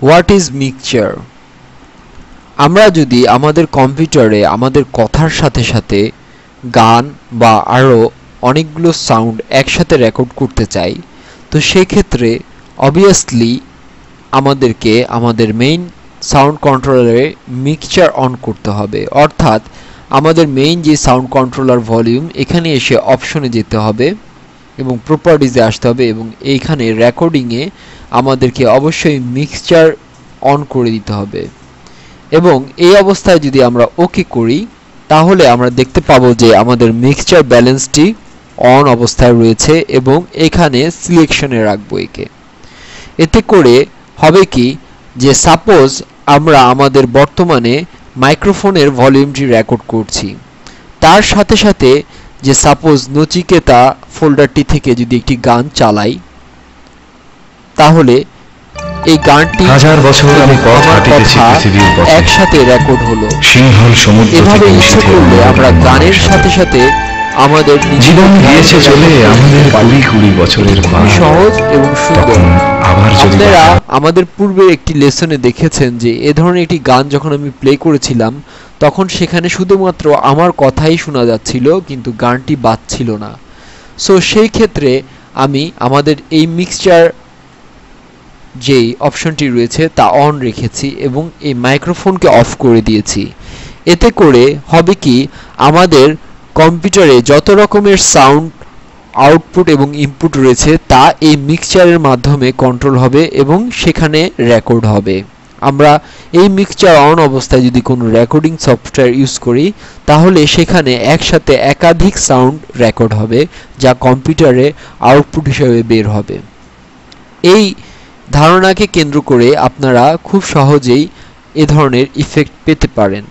What is mixture? আমরা যদি আমাদের কম্পিউটারে আমাদের কথার সাথে সাথে গান বা আরও অনেকগুলো সাউন্ড একসাথে রেকর্ড করতে চাই, তো সেক্ষেত্রে অবভিয়াসলি আমাদেরকে আমাদের মেইন সাউন্ড কন্ট্রোলারে মিক্সচার অন করতে হবে। অর্থাৎ আমাদের মেইন যে সাউন্ড কন্ট্রোলার ভলিউম, এখানে এসে অপশনে যেতে হবে এবং প্রপার্টিজে আসতে হবে এবং এইখানে রেকর্ডিংয়ে আমাদেরকে অবশ্যই মিক্সচার অন করে দিতে হবে। এবং এই অবস্থায় যদি আমরা ওকে করি, তাহলে আমরা দেখতে পাবো যে আমাদের মিক্সচার ব্যালেন্সটি অন অবস্থায় রয়েছে এবং এখানে সিলেকশনে রাখবো একে। এতে করে হবে কি, যে সাপোজ আমরা আমাদের বর্তমানে মাইক্রোফোনের ভলিউমটি রেকর্ড করছি, তার সাথে সাথে যে সাপোজ নচিকেতা ফোল্ডারটি থেকে যদি একটি গান চালাই, তাহলে এই গানটি হাজার বছর আমি পথ হাঁটিতেছি পৃথিবীর পথে, একসাথে রেকর্ড হলো। সিংহল সমুদ্র এভাবে ইচ্ছে করলে আমরা গানের সাথে সাথে আমাদের জীবন গিয়েছে চলে আমাদের 20 বছরের পর, সহজ এবং সুন্দর। আবার আপনারা আমাদের পূর্বে একটি লেসনে দেখেছেন যে এ ধরনের একটি গান যখন আমি প্লে করেছিলাম, তখন সেখানে শুধুমাত্র আমার কথাই শোনা যাচ্ছিল, কিন্তু গানটি বাজছিল না। সো সেই ক্ষেত্রে আমি আমাদের এই মিক্সচার যেই অপশনটি রয়েছে তা অন রেখেছি এবং এই মাইক্রোফোনকে অফ করে দিয়েছি। এতে করে হবে কি, আমাদের কম্পিউটারে যত রকমের সাউন্ড আউটপুট এবং ইনপুট রয়েছে তা এই মিক্সচারের মাধ্যমে কন্ট্রোল হবে এবং সেখানে রেকর্ড হবে। আমরা এই মিক্সচার অন অবস্থায় যদি কোনো রেকর্ডিং সফটওয়্যার ইউজ করি, তাহলে সেখানে একসাথে একাধিক সাউন্ড রেকর্ড হবে, যা কম্পিউটারে আউটপুট হিসেবে বের হবে। এই ধারণাকে কেন্দ্র করে আপনারা খুব সহজেই এ ধরনের ইফেক্ট পেতে পারেন।